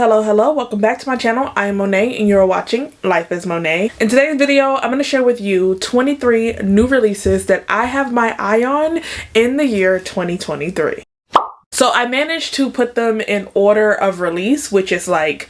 Hello. Welcome back to my channel. I am Monet and you're watching Life as Monet. In today's video, I'm going to share with you 23 new releases that I have my eye on in the year 2023. So I managed to put them in order of release, which is like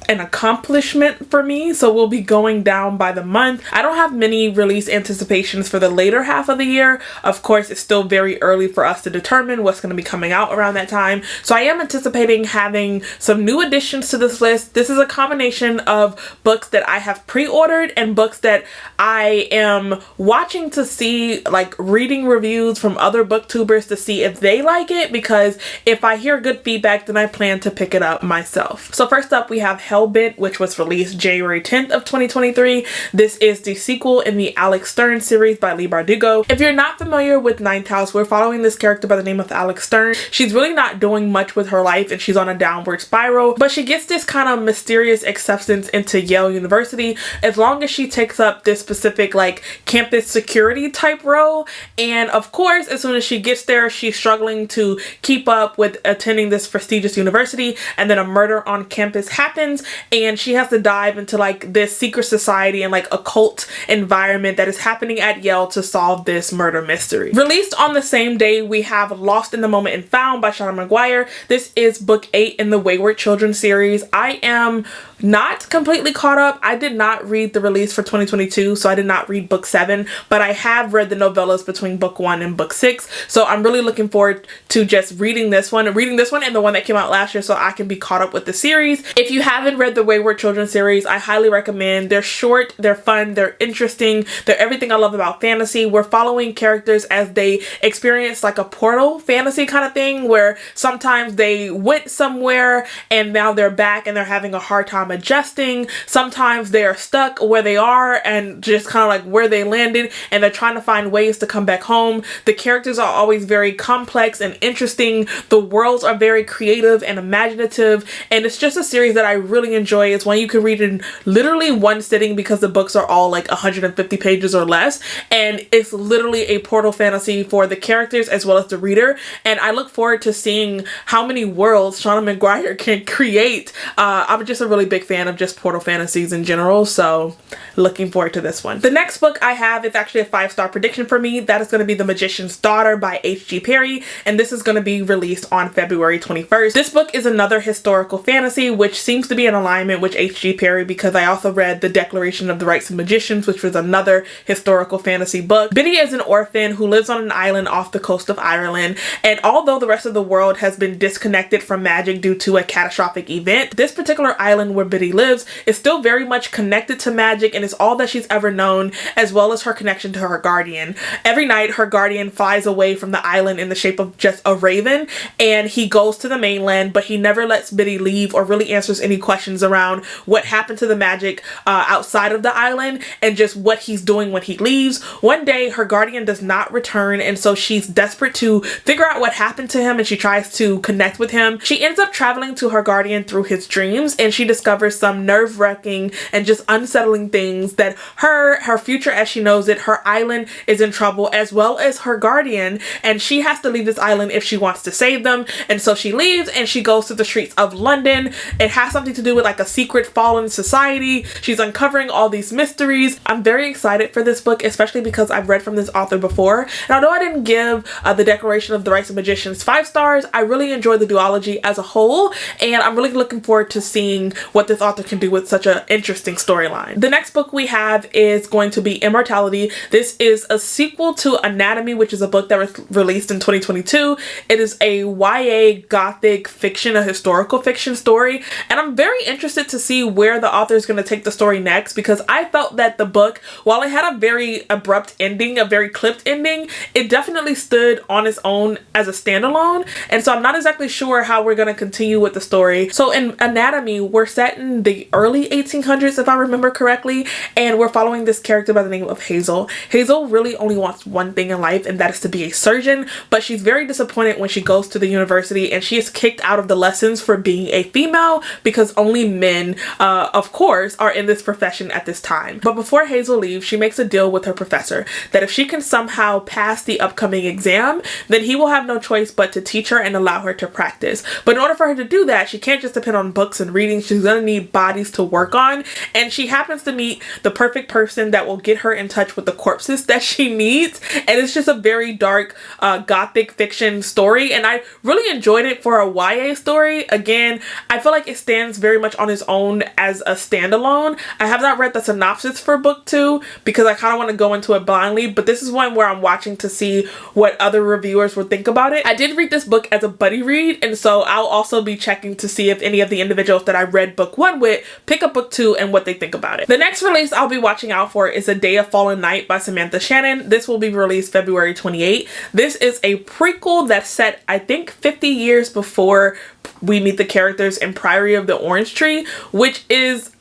an accomplishment for me. So we'll be going down by the month. I don't have many release anticipations for the later half of the year. Of course, it's still very early for us to determine what's going to be coming out around that time. So I am anticipating having some new additions to this list. This is a combination of books that I have pre-ordered and books that I am watching to see, like reading reviews from other booktubers to see if they like it, because if I hear good feedback, then I plan to pick it up myself. So first up, we have Hellbent, which was released January 10th of 2023. This is the sequel in the Alex Stern series by Leigh Bardugo. If you're not familiar with Ninth House, we're following this character by the name of Alex Stern. She's really not doing much with her life and she's on a downward spiral, but she gets this kind of mysterious acceptance into Yale University as long as she takes up this specific like campus security type role. And of course, as soon as she gets there, she's struggling to keep up with attending this prestigious university, and then a murder on campus happens and she has to dive into like this secret society and like occult environment that is happening at Yale to solve this murder mystery. Released on the same day, we have Lost in the Moment and Found by Shauna Maguire. This is book 8 in the Wayward Children series. I am not completely caught up. I did not read the release for 2022, so I did not read book 7, but I have read the novellas between book 1 and book 6. So I'm really looking forward to just reading this one and the one that came out last year so I can be caught up with the series. If you haven't read the Wayward Children series, I highly recommend. They're short, they're fun, they're interesting, they're everything I love about fantasy. We're following characters as they experience like a portal fantasy kind of thing, where sometimes they went somewhere and now they're back and they're having a hard time adjusting. Sometimes they are stuck where they are and just kind of like where they landed and they're trying to find ways to come back home. The characters are always very complex and interesting. The worlds are very creative and imaginative, and it's just a series that I really enjoy. It's one you can read in literally one sitting because the books are all like 150 pages or less, and it's literally a portal fantasy for the characters as well as the reader. And I look forward to seeing how many worlds Shauna Maguire can create. I'm just a really big fan of just portal fantasies in general, so looking forward to this one. The next book I have is actually a 5-star prediction for me. That is going to be The Magician's Daughter by H.G. Perry, and this is going to be released on February 21st. This book is another historical fantasy, which seems to be in alignment with H.G. Perry because I also read The Declaration of the Rights of Magicians, which was another historical fantasy book. Biddy is an orphan who lives on an island off the coast of Ireland, and although the rest of the world has been disconnected from magic due to a catastrophic event, this particular island where Biddy lives is still very much connected to magic and is all that she's ever known, as well as her connection to her guardian. Every night her guardian flies away from the island in the shape of just a raven, and he goes to the mainland, but he never lets Biddy leave or really answers any questions around what happened to the magic outside of the island and just what he's doing when he leaves. One day her guardian does not return, and so she's desperate to figure out what happened to him and she tries to connect with him. She ends up traveling to her guardian through his dreams, and she discovers some nerve-wracking and just unsettling things that her future as she knows it, her island is in trouble as well as her guardian, and she has to leave this island if she wants to save them. And so she leaves and she goes to the streets of London. It has something to do with like a secret fallen society. She's uncovering all these mysteries. I'm very excited for this book, especially because I've read from this author before, and although I didn't give The Declaration of the Rights of Magicians 5 stars, I really enjoyed the duology as a whole, and I'm really looking forward to seeing what this author can do with such an interesting storyline. The next book we have is going to be Immortality. This is a sequel to Anatomy, which is a book that was released in 2022. It is a YA gothic fiction, a historical fiction story, and I'm very interested to see where the author is going to take the story next, because I felt that the book, while it had a very abrupt ending, a very clipped ending, it definitely stood on its own as a standalone, and so I'm not exactly sure how we're going to continue with the story. So in Anatomy, we're set in the early 1800s if I remember correctly, and we're following this character by the name of Hazel. Hazel really only wants one thing in life, and that is to be a surgeon, but she's very disappointed when she goes to the university and she is kicked out of the lessons for being a female because only only men, of course, are in this profession at this time. But before Hazel leaves, she makes a deal with her professor that if she can somehow pass the upcoming exam, then he will have no choice but to teach her and allow her to practice. But in order for her to do that, she can't just depend on books and reading. She's gonna need bodies to work on, and she happens to meet the perfect person that will get her in touch with the corpses that she needs. And it's just a very dark gothic fiction story, and I really enjoyed it for a YA story. Again, I feel like it stands very much on its own as a standalone. I have not read the synopsis for book 2 because I kind of want to go into it blindly, but this is one where I'm watching to see what other reviewers would think about it. I did read this book as a buddy read, and so I'll also be checking to see if any of the individuals that I read book 1 with pick up book 2 and what they think about it. The next release I'll be watching out for is A Day of Fallen Night by Samantha Shannon. This will be released February 28th. This is a prequel that's set, I think, 50 years before we meet the characters in Priory of the Orange Tree, which is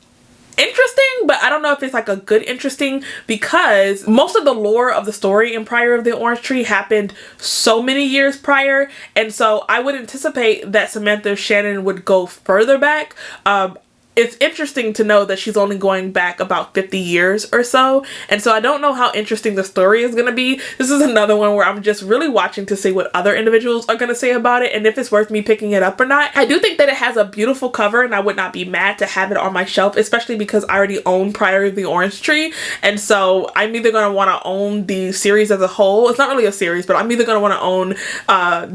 interesting, but I don't know if it's like a good interesting, because most of the lore of the story in Priory of the Orange Tree happened so many years prior, and so I would anticipate that Samantha Shannon would go further back. It's interesting to know that she's only going back about 50 years or so, and so I don't know how interesting the story is going to be. This is another one where I'm just really watching to see what other individuals are going to say about it and if it's worth me picking it up or not. I do think that it has a beautiful cover, and I would not be mad to have it on my shelf, especially because I already own Priory of the Orange Tree, and so I'm either going to want to own the series as a whole. It's not really a series, but I'm either going to want to own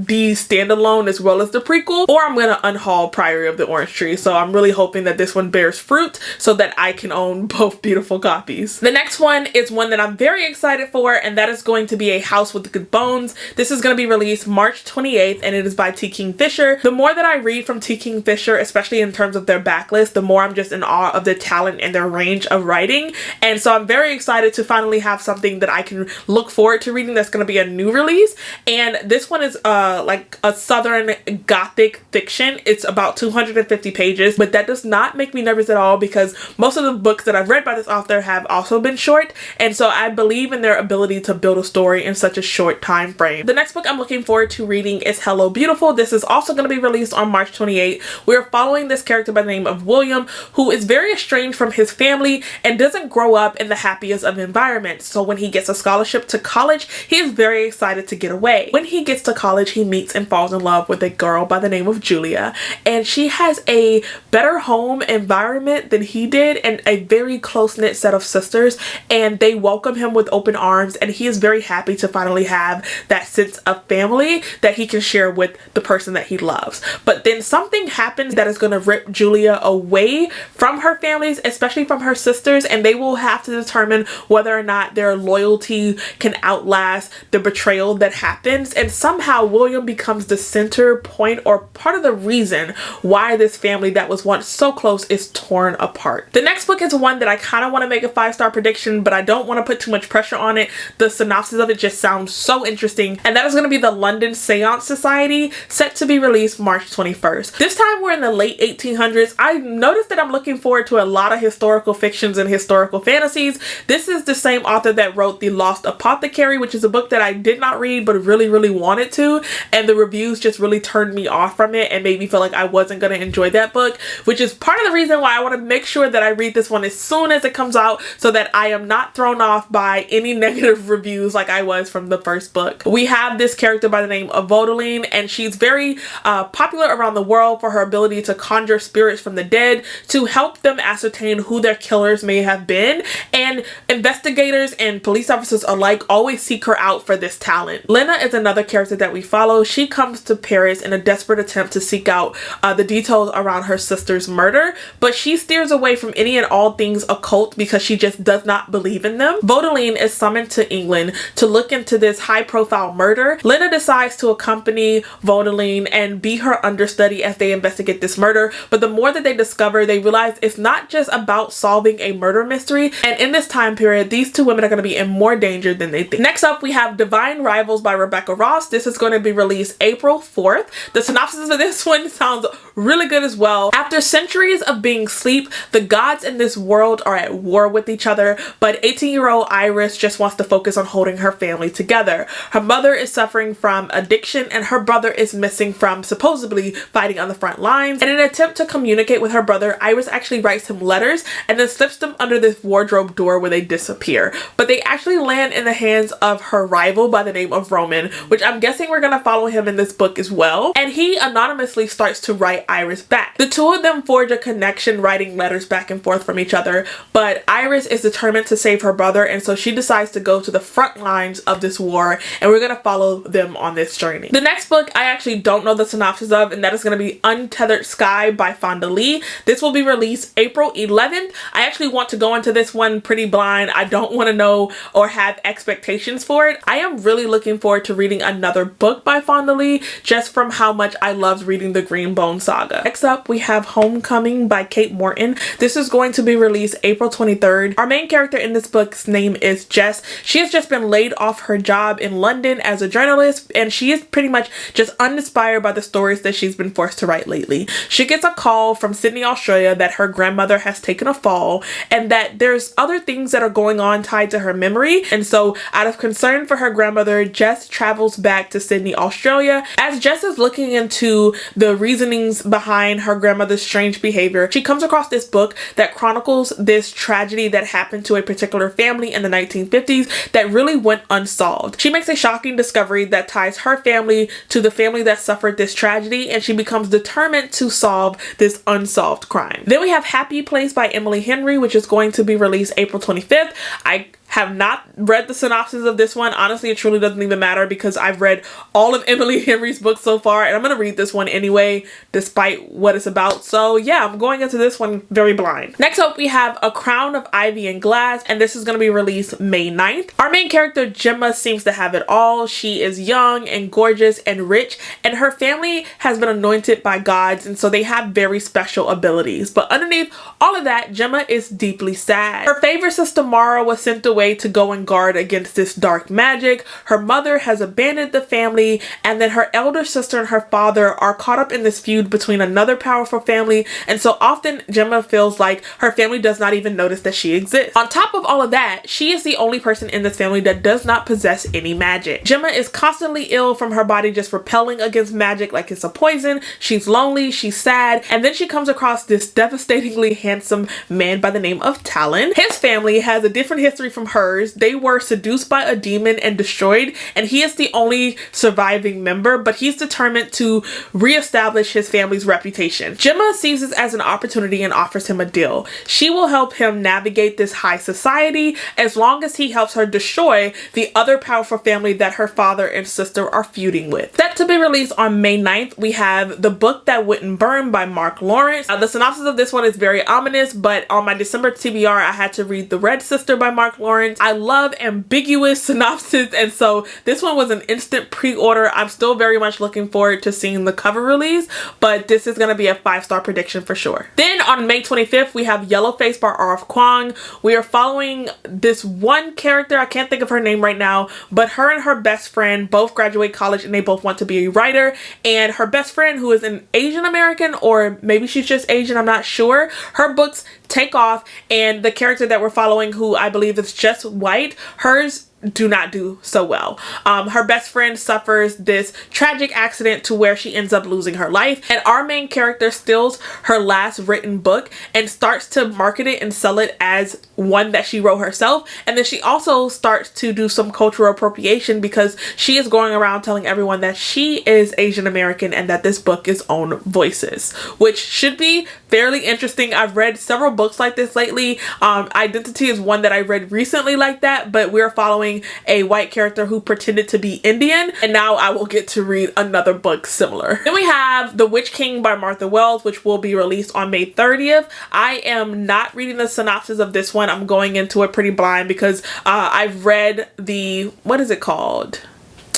the standalone as well as the prequel, or I'm going to unhaul Priory of the Orange Tree. So I'm really hoping that this one bears fruit so that I can own both beautiful copies. The next one is one that I'm very excited for, and that is going to be A House with Good Bones. This is going to be released March 28th, and it is by T. Kingfisher. The more that I read from T. Kingfisher, especially in terms of their backlist, the more I'm just in awe of their talent and their range of writing. And so I'm very excited to finally have something that I can look forward to reading that's going to be a new release. And this one is like a southern gothic fiction. It's about 250 pages, but that does not make me nervous at all, because most of the books that I've read by this author have also been short, and so I believe in their ability to build a story in such a short time frame. The next book I'm looking forward to reading is Hello Beautiful. This is also going to be released on March 28th. We're following this character by the name of William, who is very estranged from his family and doesn't grow up in the happiest of environments. So when he gets a scholarship to college, he is very excited to get away. When he gets to college, he meets and falls in love with a girl by the name of Julia, and she has a better home environment than he did and a very close-knit set of sisters, and they welcome him with open arms, and he is very happy to finally have that sense of family that he can share with the person that he loves. But then something happens that is going to rip Julia away from her families, especially from her sisters, and they will have to determine whether or not their loyalty can outlast the betrayal that happens. And somehow William becomes the center point or part of the reason why this family that was once so close is torn apart. The next book is one that I kind of want to make a 5-star prediction, but I don't want to put too much pressure on it. The synopsis of it just sounds so interesting, and that is going to be The London Seance Society, set to be released March 21st. This time we're in the late 1800s. I noticed that I'm looking forward to a lot of historical fictions and historical fantasies. This is the same author that wrote The Lost Apothecary, which is a book that I did not read but really wanted to, and the reviews just really turned me off from it and made me feel like I wasn't going to enjoy that book, which is part of the reason why I want to make sure that I read this one as soon as it comes out so that I am not thrown off by any negative reviews like I was from the first book. We have this character by the name of Vodaline, and she's very popular around the world for her ability to conjure spirits from the dead to help them ascertain who their killers may have been, and investigators and police officers alike always seek her out for this talent. Lena is another character that we follow. She comes to Paris in a desperate attempt to seek out the details around her sister's murder, but she steers away from any and all things occult because she just does not believe in them. Vodaline is summoned to England to look into this high-profile murder. Lena decides to accompany Vodaline and be her understudy as they investigate this murder, but the more that they discover, they realize it's not just about solving a murder mystery, and in this time period, these two women are going to be in more danger than they think. Next up, we have Divine Rivals by Rebecca Ross. This is going to be released April 4th. The synopsis of this one sounds really good as well. After centuries of being asleep, the gods in this world are at war with each other, but 18-year-old Iris just wants to focus on holding her family together. Her mother is suffering from addiction and her brother is missing from supposedly fighting on the front lines. In an attempt to communicate with her brother, Iris actually writes him letters and then slips them under this wardrobe door where they disappear. But they actually land in the hands of her rival by the name of Roman, which I'm guessing we're gonna follow him in this book as well. And he anonymously starts to write Iris back. The two of them forge a connection, writing letters back and forth from each other, but Iris is determined to save her brother, and so she decides to go to the front lines of this war, and we're gonna follow them on this journey. The next book I actually don't know the synopsis of, and that is gonna be Untethered Sky by Fonda Lee. This will be released April 11th. I actually want to go into this one pretty blind. I don't want to know or have expectations for it. I am really looking forward to reading another book by Fonda Lee just from how much I loved reading the Greenbone saga. Next up, we have Homecoming by Kate Morton. This is going to be released April 23rd. Our main character in this book's name is Jess. She has just been laid off her job in London as a journalist, and she is pretty much just uninspired by the stories that she's been forced to write lately. She gets a call from Sydney, Australia that her grandmother has taken a fall and that there's other things that are going on tied to her memory, and so out of concern for her grandmother, Jess travels back to Sydney, Australia. As Jess is looking into the reasonings behind her grandmother's strange behavior, she comes across this book that chronicles this tragedy that happened to a particular family in the 1950s that really went unsolved. She makes a shocking discovery that ties her family to the family that suffered this tragedy, and she becomes determined to solve this unsolved crime. Then we have Happy Place by Emily Henry, which is going to be released April 25th. I have not read the synopsis of this one. Honestly, it truly doesn't even matter because I've read all of Emily Henry's books so far, and I'm gonna read this one anyway despite what it's about. So yeah, I'm going into this one very blind. Next up, we have A Crown of Ivy and Glass, and this is gonna be released May 9th. Our main character Gemma seems to have it all. She is young and gorgeous and rich, and her family has been anointed by gods, and so they have very special abilities. But underneath all of that, Gemma is deeply sad. Her favorite sister Mara was sent away to go and guard against this dark magic. Her mother has abandoned the family, and then her elder sister and her father are caught up in this feud between another powerful family, and so often Gemma feels like her family does not even notice that she exists. On top of all of that, she is the only person in this family that does not possess any magic. Gemma is constantly ill from her body just repelling against magic like it's a poison. She's lonely, she's sad, and then she comes across this devastatingly handsome man by the name of Talon. His family has a different history from hers. They were seduced by a demon and destroyed, and he is the only surviving member, but he's determined to reestablish his family's reputation. Gemma sees this as an opportunity and offers him a deal. She will help him navigate this high society as long as he helps her destroy the other powerful family that her father and sister are feuding with. Set to be released on May 9th, we have The Book That Wouldn't Burn by Mark Lawrence. The synopsis of this one is very ominous, but on my December TBR, I had to read The Red Sister by Mark Lawrence. I love ambiguous synopsis, and so this one was an instant pre-order. I'm still very much looking forward to seeing the cover release, but this is going to be a 5-star prediction for sure. Then on May 25th, we have Yellowface by R.F. Kuang. We are following this one character, I can't think of her name right now, but her and her best friend both graduate college and they both want to be a writer, and her best friend, who is an Asian American, or maybe she's just Asian, I'm not sure, her books take off, and the character that we're following, who I believe is just white, hers do not do so well. Her best friend suffers this tragic accident to where she ends up losing her life, and our main character steals her last written book and starts to market it and sell it as one that she wrote herself, and then she also starts to do some cultural appropriation because she is going around telling everyone that she is Asian American and that this book is Own Voices, which should be fairly interesting. I've read several books like this lately. Identity is one that I read recently like that, but we're following a white character who pretended to be Indian, and now I will get to read another book similar. Then we have The Witch King by Martha Wells, which will be released on May 30th. I am not reading the synopsis of this one. I'm going into it pretty blind because I've read the, what is it called?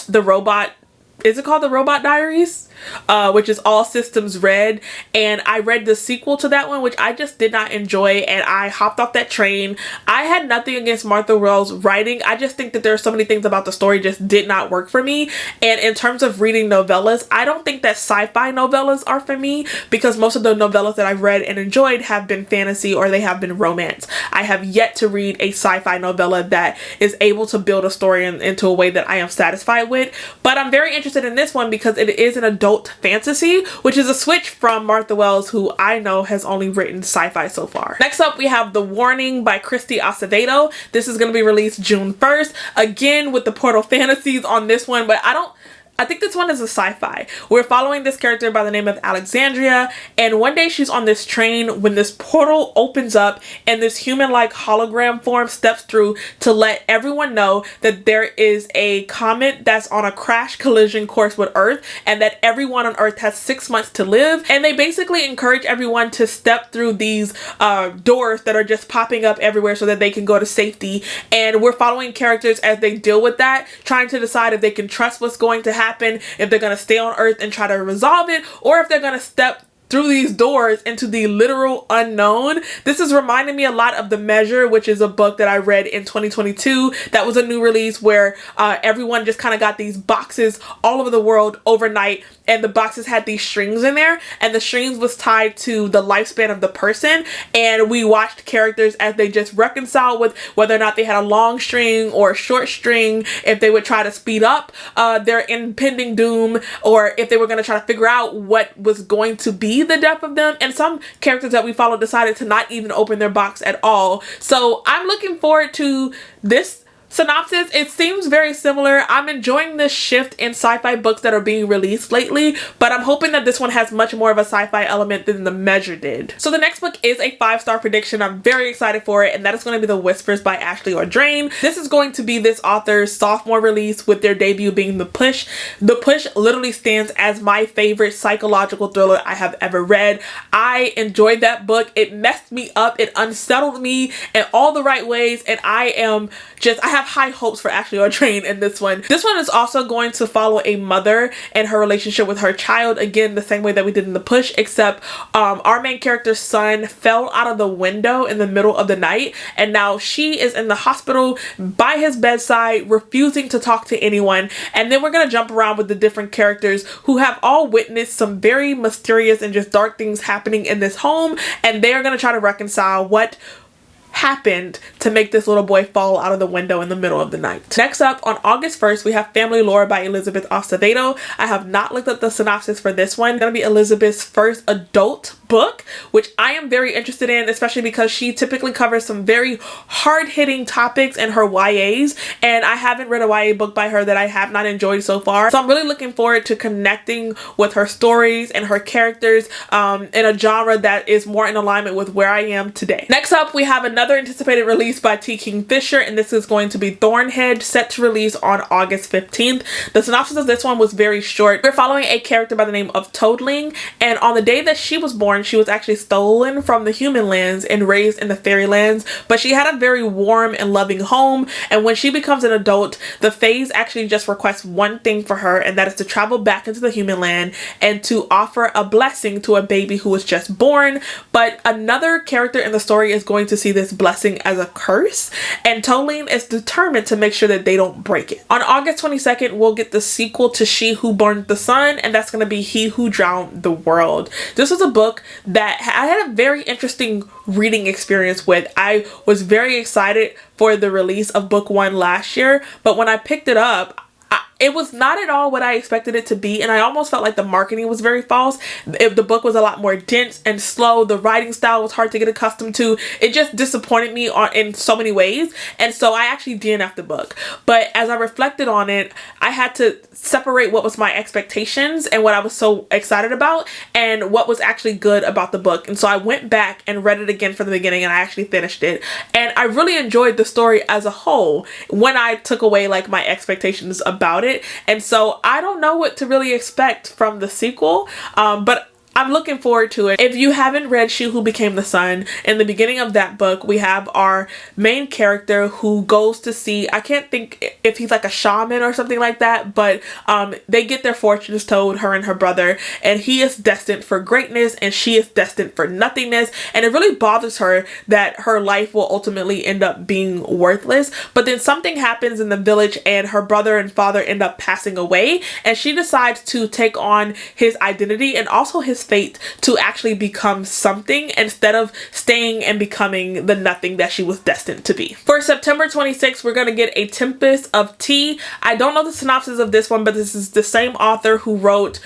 The Robot, is it called The Robot Diaries? which is All Systems Red, and I read the sequel to that one, which I just did not enjoy, and I hopped off that train. I had nothing against Martha Wells' writing. I just think that there are so many things about the story just did not work for me. And in terms of reading novellas, I don't think that sci-fi novellas are for me, because most of the novellas that I've read and enjoyed have been fantasy or they have been romance. I have yet to read a sci-fi novella that is able to build a story into a way that I am satisfied with. But I'm very interested in this one because it is an adult fantasy, which is a switch from Martha Wells, who I know has only written sci-fi so far. Next up, we have The Warning by Christy Acevedo. This is going to be released June 1st. Again, with the Portal Fantasies on this one, but I think this one is a sci-fi. We're following this character by the name of Alexandria, and one day she's on this train when this portal opens up and this human-like hologram form steps through to let everyone know that there is a comet that's on a crash collision course with Earth, and that everyone on Earth has 6 months to live. And they basically encourage everyone to step through these doors that are just popping up everywhere so that they can go to safety. And we're following characters as they deal with that, trying to decide if they can trust what's going to happen, if they're going to stay on Earth and try to resolve it, or if they're going to step through these doors into the literal unknown. This is reminding me a lot of The Measure, which is a book that I read in 2022. That was a new release where everyone just kind of got these boxes all over the world overnight, and the boxes had these strings in there, and the strings was tied to the lifespan of the person, and we watched characters as they just reconciled with whether or not they had a long string or a short string, if they would try to speed up their impending doom, or if they were going to try to figure out what was going to be the death of them. And some characters that we followed decided to not even open their box at all. So I'm looking forward to this synopsis. It seems very similar. I'm enjoying this shift in sci-fi books that are being released lately, but I'm hoping that this one has much more of a sci-fi element than The Measure did. So the next book is a 5-star prediction. I'm very excited for it, and that is going to be The Whispers by Ashley Audrain. This is going to be this author's sophomore release, with their debut being The Push. The Push literally stands as my favorite psychological thriller I have ever read. I enjoyed that book. It messed me up. It unsettled me in all the right ways, and I have high hopes for Ashley Audrain in this one. This one is also going to follow a mother and her relationship with her child, again the same way that we did in The Push, except our main character's son fell out of the window in the middle of the night, and now she is in the hospital by his bedside, refusing to talk to anyone. And then we're going to jump around with the different characters who have all witnessed some very mysterious and just dark things happening in this home, and they are going to try to reconcile what happened to make this little boy fall out of the window in the middle of the night. Next up, on August 1st, we have Family Lore by Elizabeth Acevedo. I have not looked up the synopsis for this one. It's gonna be Elizabeth's first adult book, which I am very interested in, especially because she typically covers some very hard-hitting topics in her YAs, and I haven't read a YA book by her that I have not enjoyed so far. So I'm really looking forward to connecting with her stories and her characters in a genre that is more in alignment with where I am today. Next up, we have another anticipated release by T. Kingfisher, and this is going to be Thornhead, set to release on August 15th. The synopsis of this one was very short. We're following a character by the name of Toadling, and on the day that she was born, she was actually stolen from the human lands and raised in the fairy lands, but she had a very warm and loving home. And when she becomes an adult, the Fays actually just request one thing for her, and that is to travel back into the human land and to offer a blessing to a baby who was just born. But another character in the story is going to see this blessing as a curse, and Toadling is determined to make sure that they don't break it. On August 22nd, we'll get the sequel to She Who Burned the Sun, and that's going to be He Who Drowned the World. This was a book that I had a very interesting reading experience with. I was very excited for the release of book 1 last year, but when I picked it up, it was not at all what I expected it to be, and I almost felt like the marketing was very false. The book was a lot more dense and slow. The writing style was hard to get accustomed to. It just disappointed me in so many ways, and so I actually DNF'd the book. But as I reflected on it, I had to separate what was my expectations and what I was so excited about and what was actually good about the book. And so I went back and read it again from the beginning, and I actually finished it. And I really enjoyed the story as a whole when I took away like my expectations about it. And so I don't know what to really expect from the sequel, but I'm looking forward to it. If you haven't read She Who Became the Sun, in the beginning of that book, we have our main character who goes to see, I can't think if he's like a shaman or something like that, but they get their fortunes told, her and her brother, and he is destined for greatness and she is destined for nothingness, and it really bothers her that her life will ultimately end up being worthless. But then something happens in the village and her brother and father end up passing away, and she decides to take on his identity and also his fate to actually become something instead of staying and becoming the nothing that she was destined to be. For September 26th, we're going to get A Tempest of Tea. I don't know the synopsis of this one, but this is the same author who wrote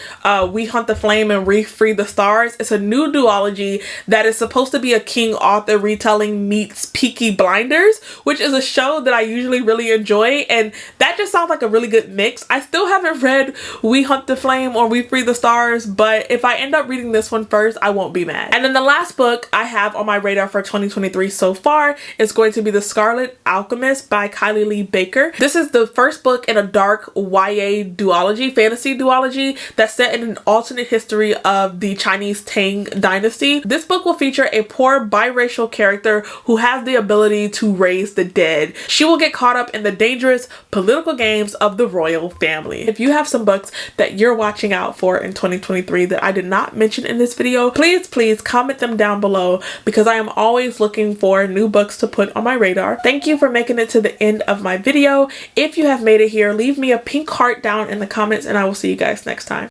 We Hunt the Flame and We Free the Stars. It's a new duology that is supposed to be a King author retelling meets Peaky Blinders, which is a show that I usually really enjoy, and that just sounds like a really good mix. I still haven't read We Hunt the Flame or We Free the Stars, but if I end up reading this one first, I won't be mad. And then the last book I have on my radar for 2023 so far is going to be The Scarlet Alchemist by Kylie Lee Baker. This is the first book in a dark YA duology, fantasy duology, that's set in an alternate history of the Chinese Tang dynasty. This book will feature a poor biracial character who has the ability to raise the dead. She will get caught up in the dangerous political games of the royal family. If you have some books that you're watching out for in 2023 that I did not mention in this video, please comment them down below, because I am always looking for new books to put on my radar. Thank you for making it to the end of my video. If you have made it here, leave me a pink heart down in the comments and I will see you guys next time.